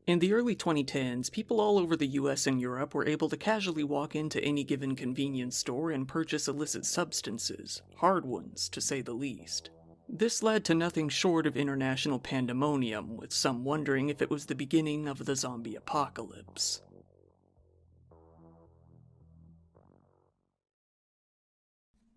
In the early 2010s, people all over the US and Europe were able to casually walk into any given convenience store and purchase illicit substances, hard ones to say the least. This led to nothing short of international pandemonium, with some wondering if it was the beginning of the zombie apocalypse.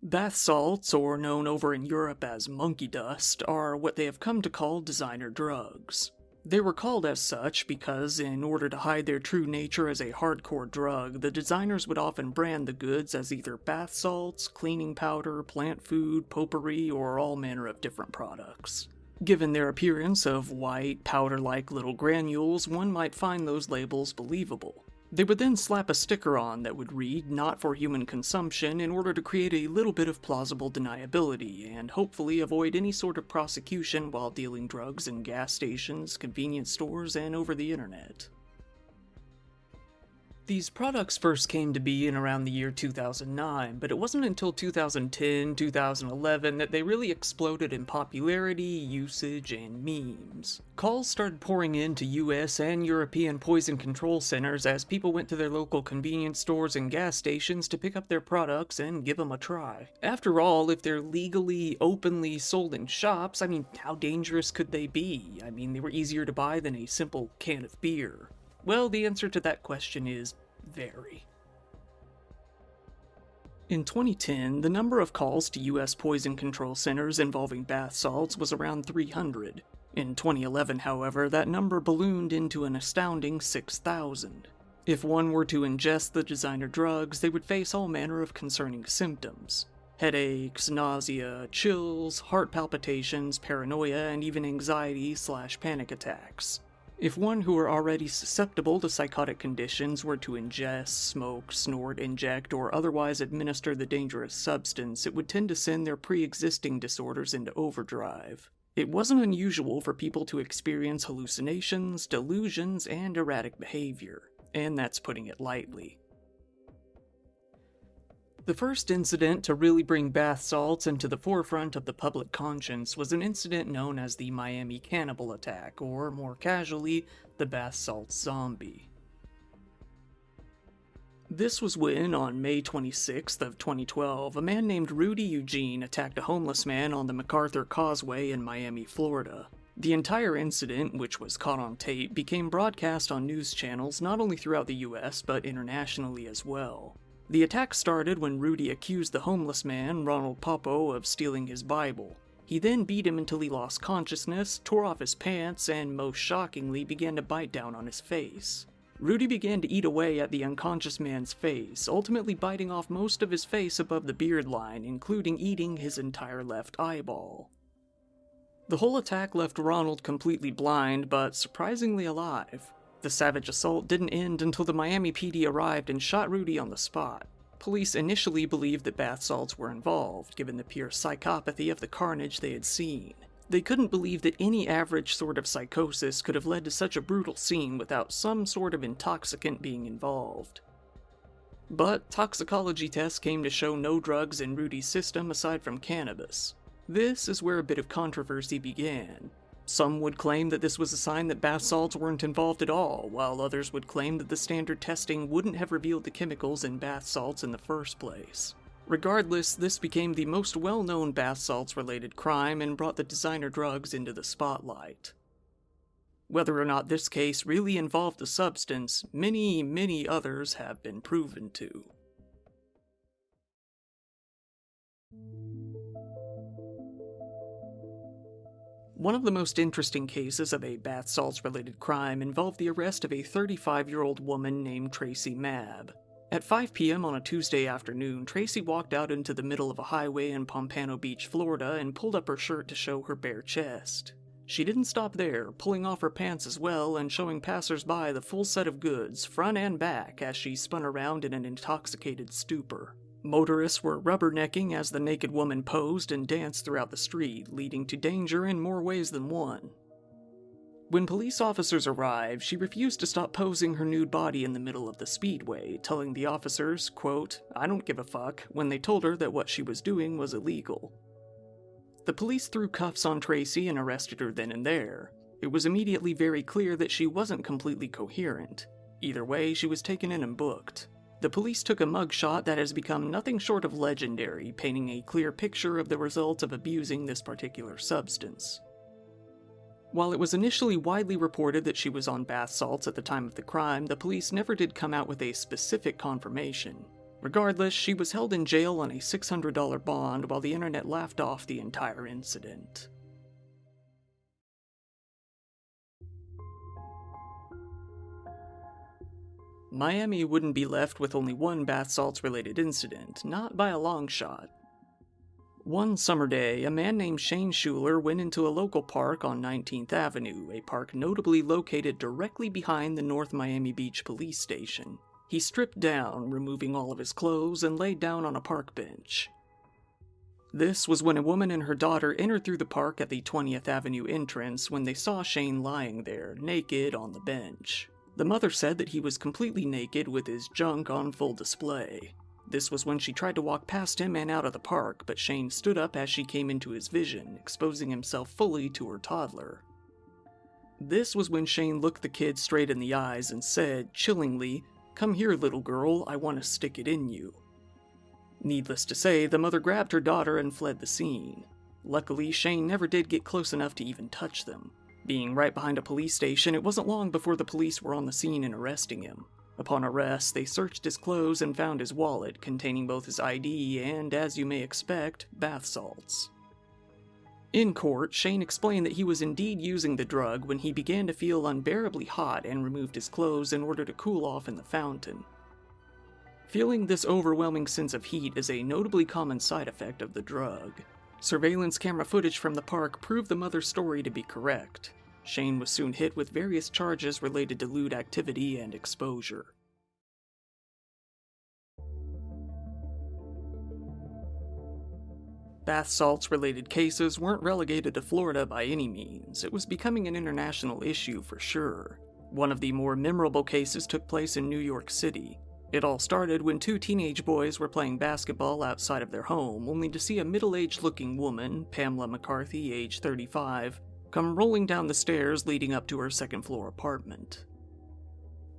Bath salts, or known over in Europe as monkey dust, are what they have come to call designer drugs. They were called as such because, in order to hide their true nature as a hardcore drug, the designers would often brand the goods as either bath salts, cleaning powder, plant food, potpourri, or all manner of different products. Given their appearance of white, powder-like little granules, one might find those labels believable. They would then slap a sticker on that would read, "Not for human consumption," in order to create a little bit of plausible deniability, and hopefully avoid any sort of prosecution while dealing drugs in gas stations, convenience stores, and over the internet. These products first came to be in around the year 2009, but it wasn't until 2010-2011 that they really exploded in popularity, usage, and memes. Calls started pouring into US and European poison control centers as people went to their local convenience stores and gas stations to pick up their products and give them a try. After all, if they're legally, openly sold in shops, how dangerous could they be? They were easier to buy than a simple can of beer. Well, the answer to that question is very. In 2010, the number of calls to US poison control centers involving bath salts was around 300. In 2011, however, that number ballooned into an astounding 6,000. If one were to ingest the designer drugs, they would face all manner of concerning symptoms. Headaches, nausea, chills, heart palpitations, paranoia, and even anxiety/panic attacks. If one who were already susceptible to psychotic conditions were to ingest, smoke, snort, inject, or otherwise administer the dangerous substance, it would tend to send their pre-existing disorders into overdrive. It wasn't unusual for people to experience hallucinations, delusions, and erratic behavior, and that's putting it lightly. The first incident to really bring bath salts into the forefront of the public conscience was an incident known as the Miami cannibal attack, or more casually, the bath salts zombie. This was when, on May 26th of 2012, a man named Rudy Eugene attacked a homeless man on the MacArthur Causeway in Miami, Florida. The entire incident, which was caught on tape, became broadcast on news channels not only throughout the US, but internationally as well. The attack started when Rudy accused the homeless man, Ronald Popo, of stealing his Bible. He then beat him until he lost consciousness, tore off his pants, and most shockingly began to bite down on his face. Rudy began to eat away at the unconscious man's face, ultimately biting off most of his face above the beard line, including eating his entire left eyeball. The whole attack left Ronald completely blind, but surprisingly alive. The savage assault didn't end until the Miami PD arrived and shot Rudy on the spot. Police initially believed that bath salts were involved, given the pure psychopathy of the carnage they had seen. They couldn't believe that any average sort of psychosis could have led to such a brutal scene without some sort of intoxicant being involved. But toxicology tests came to show no drugs in Rudy's system aside from cannabis. This is where a bit of controversy began. Some would claim that this was a sign that bath salts weren't involved at all, while others would claim that the standard testing wouldn't have revealed the chemicals in bath salts in the first place. Regardless, this became the most well-known bath salts-related crime and brought the designer drugs into the spotlight. Whether or not this case really involved the substance, many others have been proven to. One of the most interesting cases of a bath salts-related crime involved the arrest of a 35-year-old woman named Tracy Mabb. At 5 p.m. on a Tuesday afternoon, Tracy walked out into the middle of a highway in Pompano Beach, Florida, and pulled up her shirt to show her bare chest. She didn't stop there, pulling off her pants as well and showing passers-by the full set of goods, front and back, as she spun around in an intoxicated stupor. Motorists were rubbernecking as the naked woman posed and danced throughout the street, leading to danger in more ways than one. When police officers arrived, she refused to stop posing her nude body in the middle of the speedway, telling the officers, quote, "I don't give a fuck," when they told her that what she was doing was illegal. The police threw cuffs on Tracy and arrested her then and there. It was immediately very clear that she wasn't completely coherent. Either way, she was taken in and booked. The police took a mugshot that has become nothing short of legendary, painting a clear picture of the results of abusing this particular substance. While it was initially widely reported that she was on bath salts at the time of the crime, the police never did come out with a specific confirmation. Regardless, she was held in jail on a $600 bond while the internet laughed off the entire incident. Miami wouldn't be left with only one bath salts related incident, not by a long shot. One summer day, a man named Shane Schuler went into a local park on 19th Avenue, a park notably located directly behind the North Miami Beach police station. He stripped down, removing all of his clothes, and laid down on a park bench. This was when a woman and her daughter entered through the park at the 20th Avenue entrance when they saw Shane lying there, naked on the bench. The mother said that he was completely naked with his junk on full display. This was when she tried to walk past him and out of the park, but Shane stood up as she came into his vision, exposing himself fully to her toddler. This was when Shane looked the kid straight in the eyes and said, chillingly, "Come here, little girl, I want to stick it in you." Needless to say, the mother grabbed her daughter and fled the scene. Luckily, Shane never did get close enough to even touch them. Being right behind a police station, it wasn't long before the police were on the scene and arresting him. Upon arrest, they searched his clothes and found his wallet, containing both his ID and, as you may expect, bath salts. In court, Shane explained that he was indeed using the drug when he began to feel unbearably hot and removed his clothes in order to cool off in the fountain. Feeling this overwhelming sense of heat is a notably common side effect of the drug. Surveillance camera footage from the park proved the mother's story to be correct. Shane was soon hit with various charges related to lewd activity and exposure. Bath salts related cases weren't relegated to Florida by any means. It was becoming an international issue for sure. One of the more memorable cases took place in New York City. It all started when two teenage boys were playing basketball outside of their home, only to see a middle-aged looking woman, Pamela McCarthy, age 35, come rolling down the stairs leading up to her second-floor apartment.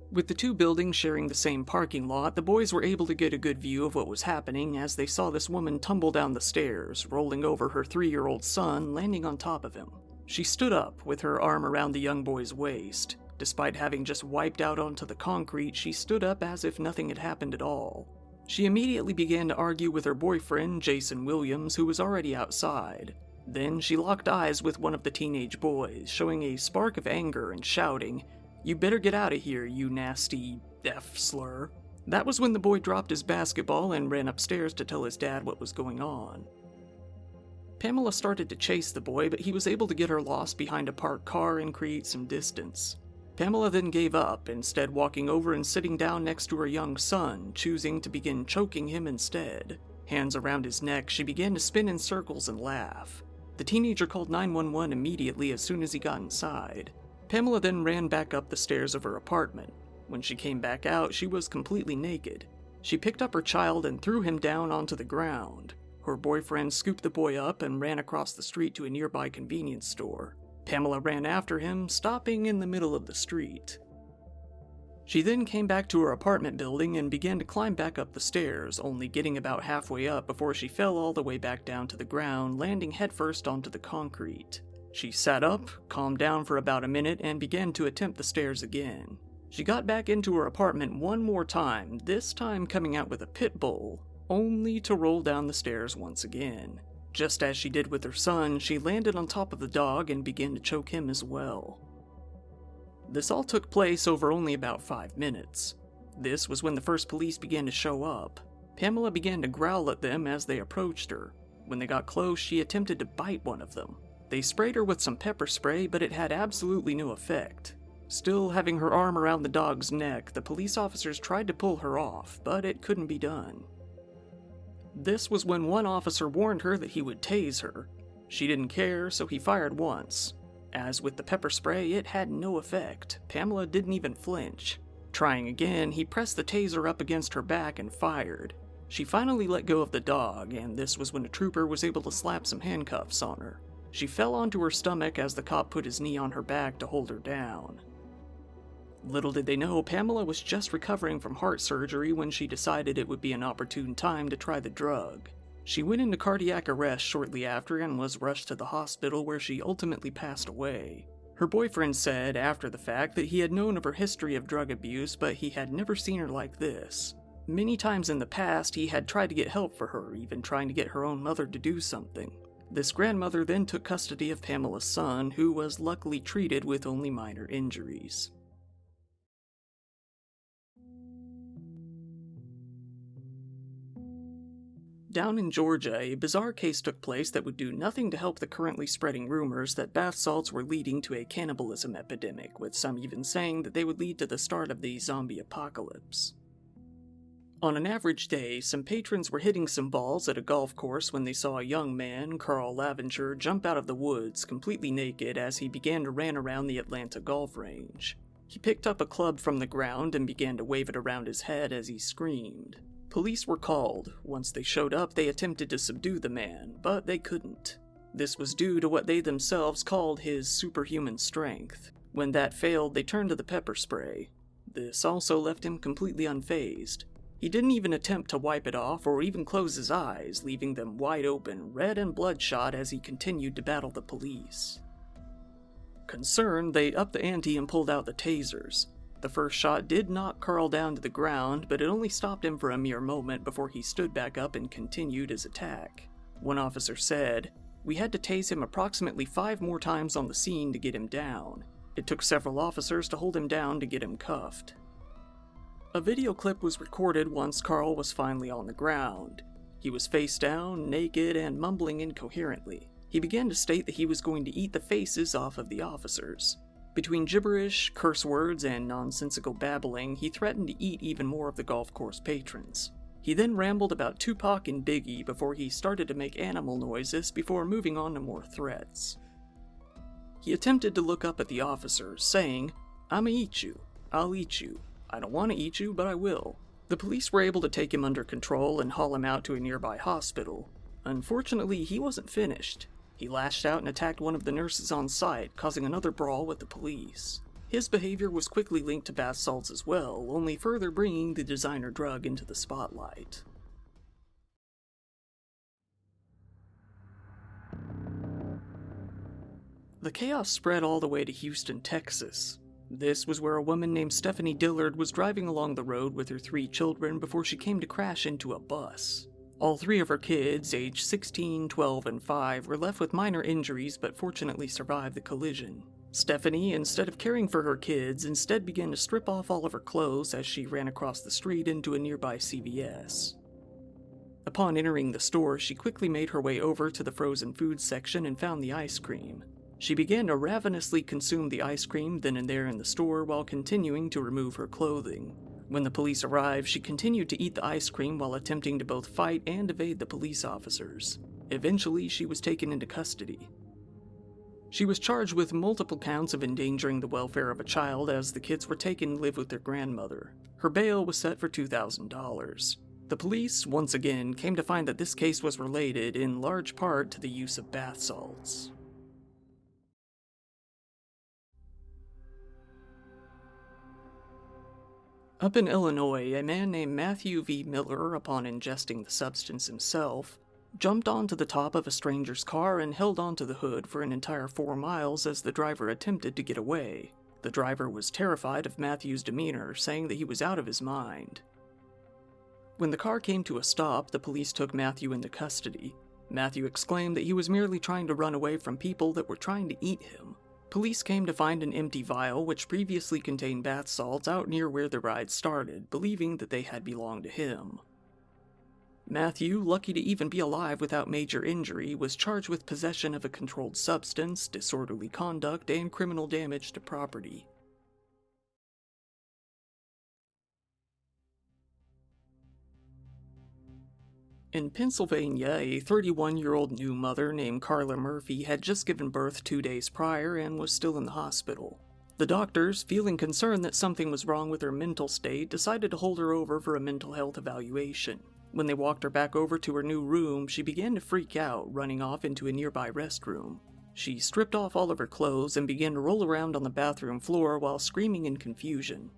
With the two buildings sharing the same parking lot, the boys were able to get a good view of what was happening as they saw this woman tumble down the stairs, rolling over her 3-year-old son, landing on top of him. She stood up, with her arm around the young boy's waist. Despite having just wiped out onto the concrete, she stood up as if nothing had happened at all. She immediately began to argue with her boyfriend, Jason Williams, who was already outside. Then she locked eyes with one of the teenage boys, showing a spark of anger and shouting, "You better get out of here, you nasty F-slur." That was when the boy dropped his basketball and ran upstairs to tell his dad what was going on. Pamela started to chase the boy, but he was able to get her lost behind a parked car and create some distance. Pamela then gave up, instead walking over and sitting down next to her young son, choosing to begin choking him instead. Hands around his neck, she began to spin in circles and laugh. The teenager called 911 immediately as soon as he got inside. Pamela then ran back up the stairs of her apartment. When she came back out, she was completely naked. She picked up her child and threw him down onto the ground. Her boyfriend scooped the boy up and ran across the street to a nearby convenience store. Pamela ran after him, stopping in the middle of the street. She then came back to her apartment building and began to climb back up the stairs, only getting about halfway up before she fell all the way back down to the ground, landing headfirst onto the concrete. She sat up, calmed down for about a minute, and began to attempt the stairs again. She got back into her apartment one more time, this time coming out with a pit bull, only to roll down the stairs once again. Just as she did with her son, she landed on top of the dog and began to choke him as well. This all took place over only about 5 minutes. This was when the first police began to show up. Pamela began to growl at them as they approached her. When they got close, she attempted to bite one of them. They sprayed her with some pepper spray, but it had absolutely no effect. Still having her arm around the dog's neck, the police officers tried to pull her off, but it couldn't be done. This was when one officer warned her that he would tase her. She didn't care, so he fired once. As with the pepper spray, it had no effect. Pamela didn't even flinch. Trying again, he pressed the taser up against her back and fired. She finally let go of the dog, and this was when a trooper was able to slap some handcuffs on her. She fell onto her stomach as the cop put his knee on her back to hold her down. Little did they know, Pamela was just recovering from heart surgery when she decided it would be an opportune time to try the drug. She went into cardiac arrest shortly after and was rushed to the hospital where she ultimately passed away. Her boyfriend said after the fact that he had known of her history of drug abuse, but he had never seen her like this. Many times in the past, he had tried to get help for her, even trying to get her own mother to do something. This grandmother then took custody of Pamela's son, who was luckily treated with only minor injuries. Down in Georgia, a bizarre case took place that would do nothing to help the currently spreading rumors that bath salts were leading to a cannibalism epidemic, with some even saying that they would lead to the start of the zombie apocalypse. On an average day, some patrons were hitting some balls at a golf course when they saw a young man, Carl Laventure, jump out of the woods completely naked as he began to run around the Atlanta golf range. He picked up a club from the ground and began to wave it around his head as he screamed. Police were called. Once they showed up, they attempted to subdue the man, but they couldn't. This was due to what they themselves called his superhuman strength. When that failed, they turned to the pepper spray. This also left him completely unfazed. He didn't even attempt to wipe it off or even close his eyes, leaving them wide open, red and bloodshot as he continued to battle the police. Concerned, they upped the ante and pulled out the tasers. The first shot did knock Carl down to the ground, but it only stopped him for a mere moment before he stood back up and continued his attack. One officer said, "We had to tase him approximately 5 more times on the scene to get him down. It took several officers to hold him down to get him cuffed." A video clip was recorded once Carl was finally on the ground. He was face down, naked, and mumbling incoherently. He began to state that he was going to eat the faces off of the officers. Between gibberish, curse words, and nonsensical babbling, he threatened to eat even more of the golf course patrons. He then rambled about Tupac and Biggie before he started to make animal noises before moving on to more threats. He attempted to look up at the officers, saying, "I'ma eat you. I'll eat you. I don't want to eat you, but I will." The police were able to take him under control and haul him out to a nearby hospital. Unfortunately, he wasn't finished. He lashed out and attacked one of the nurses on site, causing another brawl with the police. His behavior was quickly linked to bath salts as well, only further bringing the designer drug into the spotlight. The chaos spread all the way to Houston, Texas. This was where a woman named Stephanie Dillard was driving along the road with her 3 children before she came to crash into a bus. All 3 of her kids, aged 16, 12, and 5, were left with minor injuries but fortunately survived the collision. Stephanie, instead of caring for her kids, instead began to strip off all of her clothes as she ran across the street into a nearby CVS. Upon entering the store, she quickly made her way over to the frozen food section and found the ice cream. She began to ravenously consume the ice cream then and there in the store while continuing to remove her clothing. When the police arrived, she continued to eat the ice cream while attempting to both fight and evade the police officers. Eventually, she was taken into custody. She was charged with multiple counts of endangering the welfare of a child as the kids were taken to live with their grandmother. Her bail was set for $2,000. The police, once again, came to find that this case was related in large part to the use of bath salts. Up in Illinois, a man named Matthew V. Miller, upon ingesting the substance himself, jumped onto the top of a stranger's car and held onto the hood for an entire 4 miles as the driver attempted to get away. The driver was terrified of Matthew's demeanor, saying that he was out of his mind. When the car came to a stop, the police took Matthew into custody. Matthew exclaimed that he was merely trying to run away from people that were trying to eat him. Police came to find an empty vial which previously contained bath salts out near where the ride started, believing that they had belonged to him. Matthew, lucky to even be alive without major injury, was charged with possession of a controlled substance, disorderly conduct, and criminal damage to property. In Pennsylvania, a 31-year-old new mother named Carla Murphy had just given birth 2 days prior and was still in the hospital. The doctors, feeling concerned that something was wrong with her mental state, decided to hold her over for a mental health evaluation. When they walked her back over to her new room, she began to freak out, running off into a nearby restroom. She stripped off all of her clothes and began to roll around on the bathroom floor while screaming in confusion.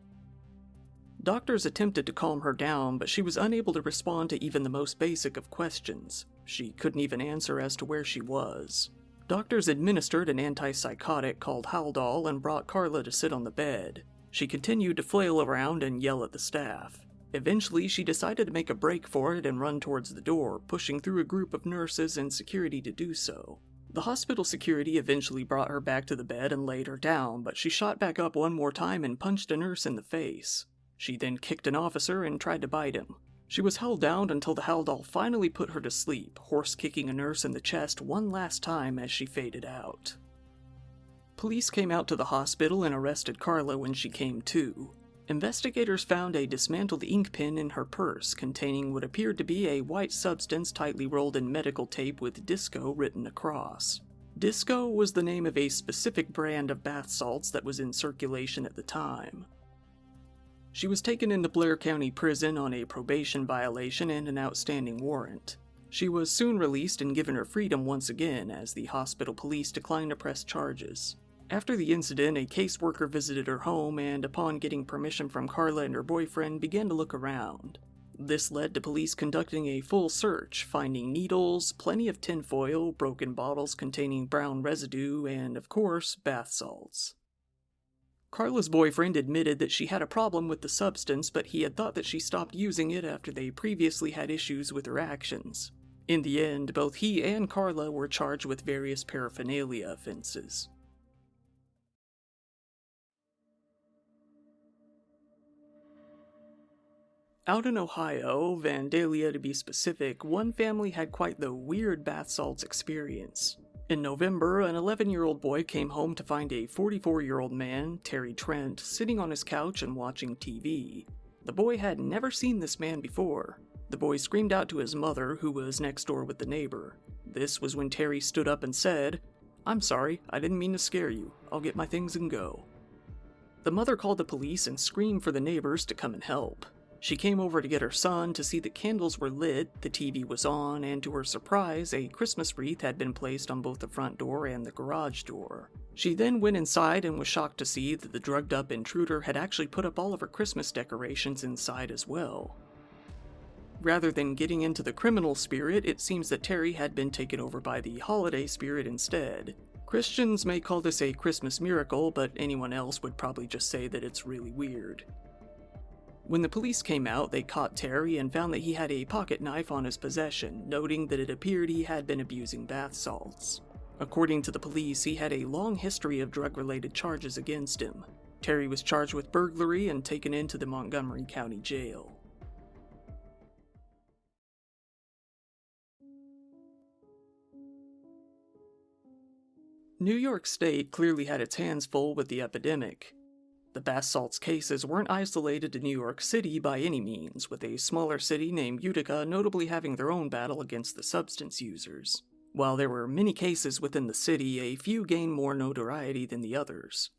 Doctors attempted to calm her down, but she was unable to respond to even the most basic of questions. She couldn't even answer as to where she was. Doctors administered an antipsychotic called Haldol and brought Carla to sit on the bed. She continued to flail around and yell at the staff. Eventually, she decided to make a break for it and run towards the door, pushing through a group of nurses and security to do so. The hospital security eventually brought her back to the bed and laid her down, but she shot back up one more time and punched a nurse in the face. She then kicked an officer and tried to bite him. She was held down until the Haldol finally put her to sleep, horse-kicking a nurse in the chest one last time as she faded out. Police came out to the hospital and arrested Carla when she came to. Investigators found a dismantled ink pen in her purse containing what appeared to be a white substance tightly rolled in medical tape with Disco written across. Disco was the name of a specific brand of bath salts that was in circulation at the time. She was taken into Blair County Prison on a probation violation and an outstanding warrant. She was soon released and given her freedom once again as the hospital police declined to press charges. After the incident, a caseworker visited her home and, upon getting permission from Carla and her boyfriend, began to look around. This led to police conducting a full search, finding needles, plenty of tinfoil, broken bottles containing brown residue, and, of course, bath salts. Carla's boyfriend admitted that she had a problem with the substance, but he had thought that she stopped using it after they previously had issues with her actions. In the end, both he and Carla were charged with various paraphernalia offenses. Out in Ohio, Vandalia to be specific, one family had quite the weird bath salts experience. In November, an 11-year-old boy came home to find a 44-year-old man, Terry Trent, sitting on his couch and watching TV. The boy had never seen this man before. The boy screamed out to his mother, who was next door with the neighbor. This was when Terry stood up and said, "I'm sorry, I didn't mean to scare you. I'll get my things and go." The mother called the police and screamed for the neighbors to come and help. She came over to get her son to see that candles were lit, the TV was on, and to her surprise, a Christmas wreath had been placed on both the front door and the garage door. She then went inside and was shocked to see that the drugged-up intruder had actually put up all of her Christmas decorations inside as well. Rather than getting into the criminal spirit, it seems that Terry had been taken over by the holiday spirit instead. Christians may call this a Christmas miracle, but anyone else would probably just say that it's really weird. When the police came out, they caught Terry and found that he had a pocket knife on his possession, noting that it appeared he had been abusing bath salts. According to the police, he had a long history of drug-related charges against him. Terry was charged with burglary and taken into the Montgomery County Jail. New York State clearly had its hands full with the epidemic. The bath salts cases weren't isolated to New York City by any means, with a smaller city named Utica notably having their own battle against the substance users. While there were many cases within the city, a few gained more notoriety than the others.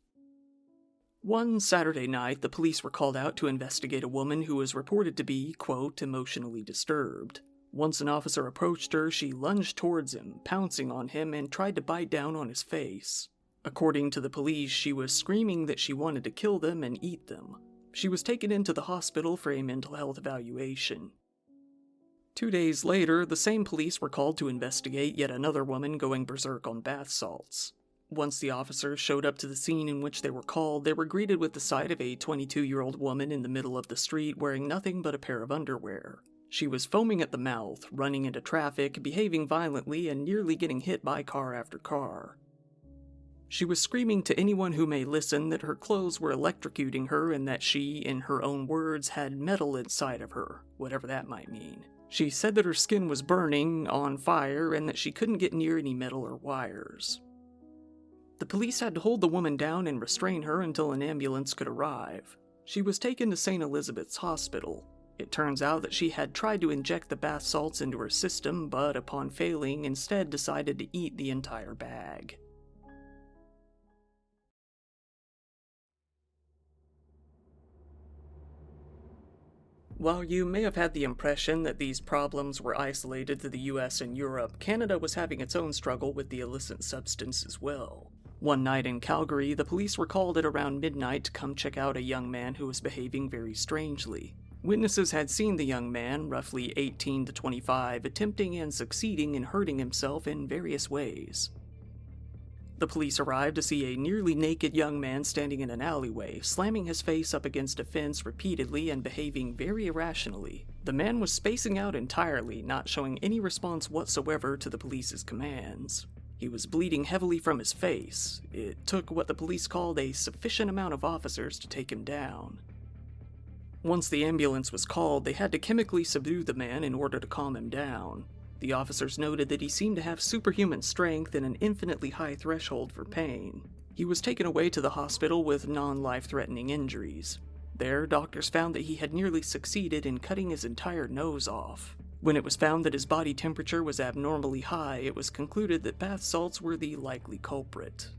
One Saturday night, the police were called out to investigate a woman who was reported to be, quote, emotionally disturbed. Once an officer approached her, she lunged towards him, pouncing on him, and tried to bite down on his face. According to the police, she was screaming that she wanted to kill them and eat them. She was taken into the hospital for a mental health evaluation. 2 days later, the same police were called to investigate yet another woman going berserk on bath salts. Once the officers showed up to the scene in which they were called, they were greeted with the sight of a 22-year-old woman in the middle of the street wearing nothing but a pair of underwear. She was foaming at the mouth, running into traffic, behaving violently, and nearly getting hit by car after car. She was screaming to anyone who may listen that her clothes were electrocuting her and that she, in her own words, had metal inside of her, whatever that might mean. She said that her skin was burning, on fire, and that she couldn't get near any metal or wires. The police had to hold the woman down and restrain her until an ambulance could arrive. She was taken to St. Elizabeth's Hospital. It turns out that she had tried to inject the bath salts into her system, but upon failing, instead decided to eat the entire bag. While you may have had the impression that these problems were isolated to the US and Europe, Canada was having its own struggle with the illicit substance as well. One night in Calgary, the police were called at around midnight to come check out a young man who was behaving very strangely. Witnesses had seen the young man, roughly 18 to 25, attempting and succeeding in hurting himself in various ways. The police arrived to see a nearly naked young man standing in an alleyway, slamming his face up against a fence repeatedly and behaving very irrationally. The man was spacing out entirely, not showing any response whatsoever to the police's commands. He was bleeding heavily from his face. It took what the police called a sufficient amount of officers to take him down. Once the ambulance was called, they had to chemically subdue the man in order to calm him down. The officers noted that he seemed to have superhuman strength and an infinitely high threshold for pain. He was taken away to the hospital with non-life-threatening injuries. There, doctors found that he had nearly succeeded in cutting his entire nose off. When it was found that his body temperature was abnormally high, it was concluded that bath salts were the likely culprit.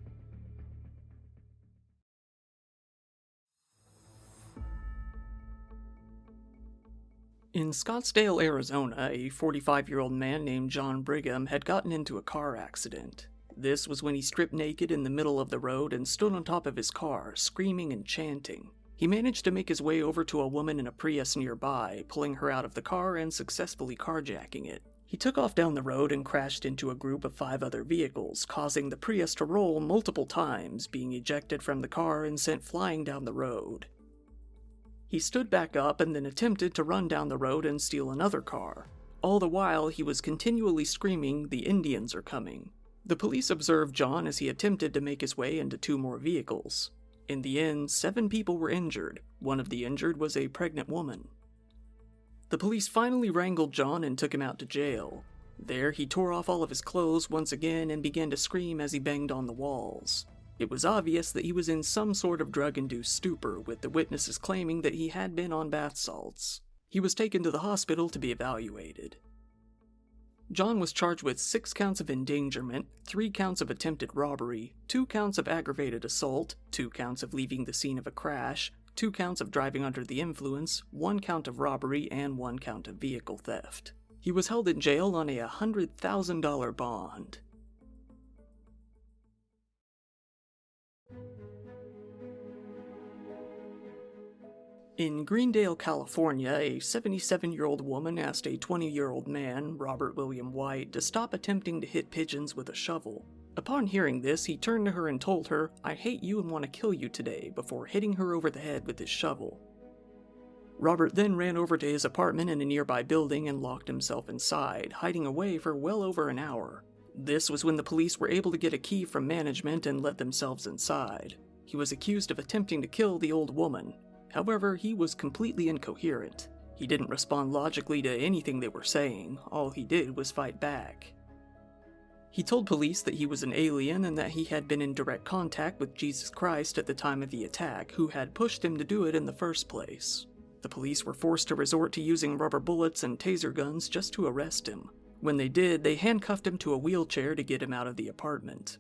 In Scottsdale, Arizona, a 45-year-old man named John Brigham had gotten into a car accident. This was when he stripped naked in the middle of the road and stood on top of his car, screaming and chanting. He managed to make his way over to a woman in a Prius nearby, pulling her out of the car and successfully carjacking it. He took off down the road and crashed into a group of 5 other vehicles, causing the Prius to roll multiple times, being ejected from the car and sent flying down the road. He stood back up and then attempted to run down the road and steal another car. All the while, he was continually screaming, "The Indians are coming." The police observed John as he attempted to make his way into 2 more vehicles. In the end, 7 people were injured. One of the injured was a pregnant woman. The police finally wrangled John and took him out to jail. There, he tore off all of his clothes once again and began to scream as he banged on the walls. It was obvious that he was in some sort of drug-induced stupor, with the witnesses claiming that he had been on bath salts. He was taken to the hospital to be evaluated. John was charged with 6 counts of endangerment, 3 counts of attempted robbery, 2 counts of aggravated assault, 2 counts of leaving the scene of a crash, 2 counts of driving under the influence, 1 count of robbery, and 1 count of vehicle theft. He was held in jail on a $100,000 bond. In Greendale, California, a 77-year-old woman asked a 20-year-old man, Robert William White, to stop attempting to hit pigeons with a shovel. Upon hearing this, he turned to her and told her, "I hate you and want to kill you today," before hitting her over the head with his shovel. Robert then ran over to his apartment in a nearby building and locked himself inside, hiding away for well over an hour. This was when the police were able to get a key from management and let themselves inside. He was accused of attempting to kill the old woman. However, he was completely incoherent. He didn't respond logically to anything they were saying. All he did was fight back. He told police that he was an alien and that he had been in direct contact with Jesus Christ at the time of the attack, who had pushed him to do it in the first place. The police were forced to resort to using rubber bullets and taser guns just to arrest him. When they did, they handcuffed him to a wheelchair to get him out of the apartment.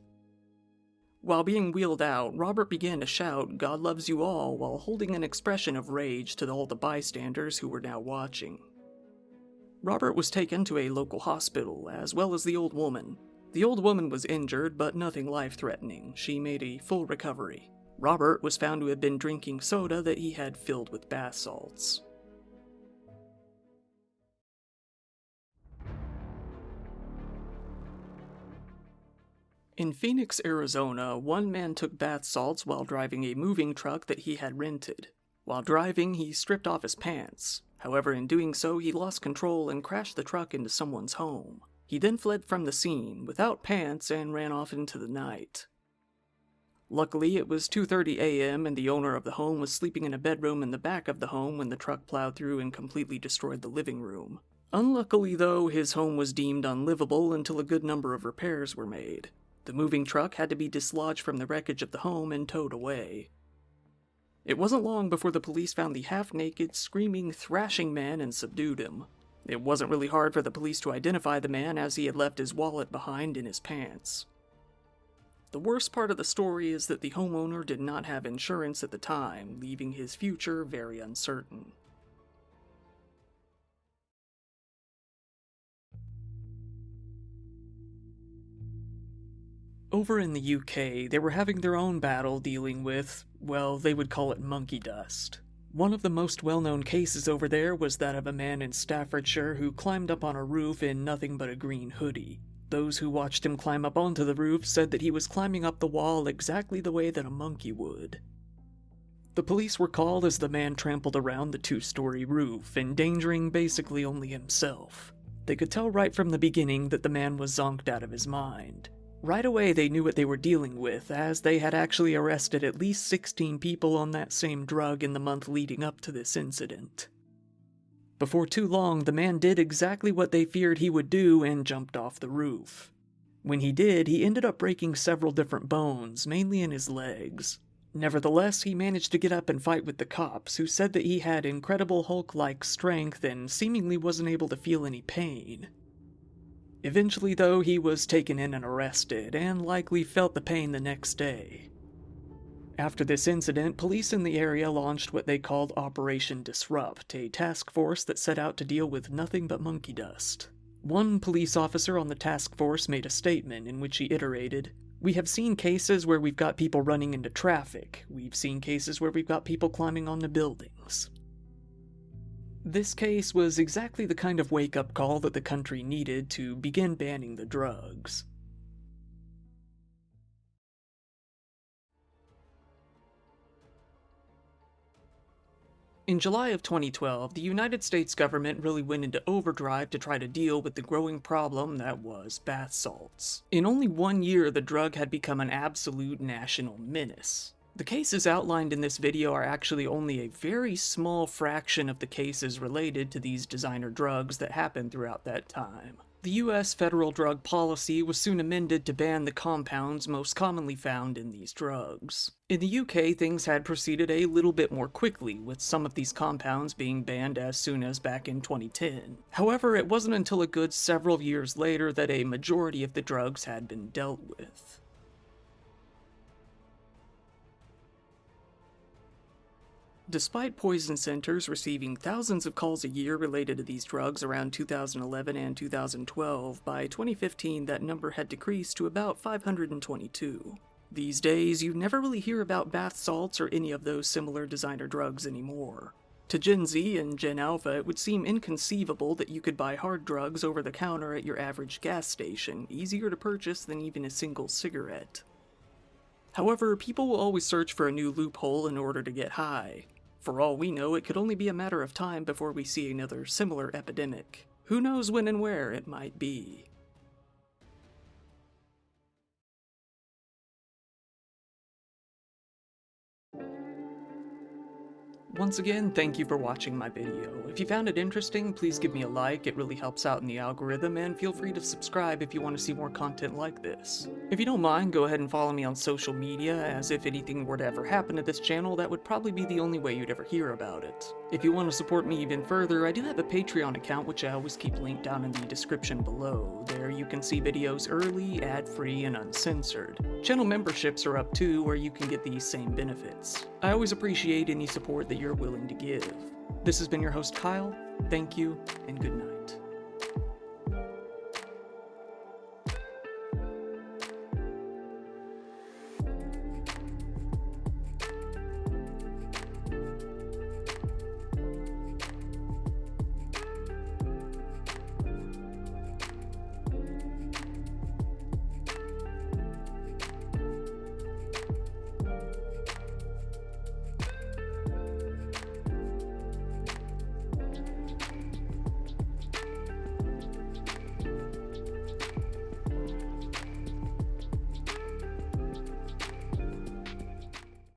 While being wheeled out, Robert began to shout, "God loves you all," while holding an expression of rage to all the bystanders who were now watching. Robert was taken to a local hospital, as well as the old woman. The old woman was injured, but nothing life-threatening. She made a full recovery. Robert was found to have been drinking soda that he had filled with bath salts. In Phoenix, Arizona, one man took bath salts while driving a moving truck that he had rented. While driving, he stripped off his pants. However, in doing so, he lost control and crashed the truck into someone's home. He then fled from the scene, without pants, and ran off into the night. Luckily, it was 2:30 a.m. and the owner of the home was sleeping in a bedroom in the back of the home when the truck plowed through and completely destroyed the living room. Unluckily, though, his home was deemed unlivable until a good number of repairs were made. The moving truck had to be dislodged from the wreckage of the home and towed away. It wasn't long before the police found the half-naked, screaming, thrashing man and subdued him. It wasn't really hard for the police to identify the man, as he had left his wallet behind in his pants. The worst part of the story is that the homeowner did not have insurance at the time, leaving his future very uncertain. Over in the UK, they were having their own battle dealing with, well, they would call it monkey dust. One of the most well-known cases over there was that of a man in Staffordshire who climbed up on a roof in nothing but a green hoodie. Those who watched him climb up onto the roof said that he was climbing up the wall exactly the way that a monkey would. The police were called as the man trampled around the 2-story roof, endangering basically only himself. They could tell right from the beginning that the man was zonked out of his mind. Right away they knew what they were dealing with, as they had actually arrested at least 16 people on that same drug in the month leading up to this incident. Before too long, the man did exactly what they feared he would do and jumped off the roof. When he did, he ended up breaking several different bones, mainly in his legs. Nevertheless, he managed to get up and fight with the cops, who said that he had incredible Hulk-like strength and seemingly wasn't able to feel any pain. Eventually, though, he was taken in and arrested, and likely felt the pain the next day. After this incident, police in the area launched what they called Operation Disrupt, a task force that set out to deal with nothing but monkey dust. One police officer on the task force made a statement in which he iterated, "We have seen cases where we've got people running into traffic. We've seen cases where we've got people climbing onto buildings." This case was exactly the kind of wake-up call that the country needed to begin banning the drugs. In July of 2012, the United States government really went into overdrive to try to deal with the growing problem that was bath salts. In only 1 year, the drug had become an absolute national menace. The cases outlined in this video are actually only a very small fraction of the cases related to these designer drugs that happened throughout that time. The US federal drug policy was soon amended to ban the compounds most commonly found in these drugs. In the UK, things had proceeded a little bit more quickly, with some of these compounds being banned as soon as back in 2010. However, it wasn't until a good several years later that a majority of the drugs had been dealt with. Despite poison centers receiving thousands of calls a year related to these drugs around 2011 and 2012, by 2015 that number had decreased to about 522. These days, you never really hear about bath salts or any of those similar designer drugs anymore. To Gen Z and Gen Alpha, it would seem inconceivable that you could buy hard drugs over the counter at your average gas station, easier to purchase than even a single cigarette. However, people will always search for a new loophole in order to get high. For all we know, it could only be a matter of time before we see another similar epidemic. Who knows when and where it might be. Once again, thank you for watching my video. If you found it interesting, please give me a like, it really helps out in the algorithm, and feel free to subscribe if you want to see more content like this. If you don't mind, go ahead and follow me on social media, as if anything were to ever happen to this channel, that would probably be the only way you'd ever hear about it. If you want to support me even further, I do have a Patreon account which I always keep linked down in the description below. There you can see videos early, ad-free, and uncensored. Channel memberships are up too, where you can get these same benefits. I always appreciate any support that you're willing to give. This has been your host Kyle, thank you, and good night.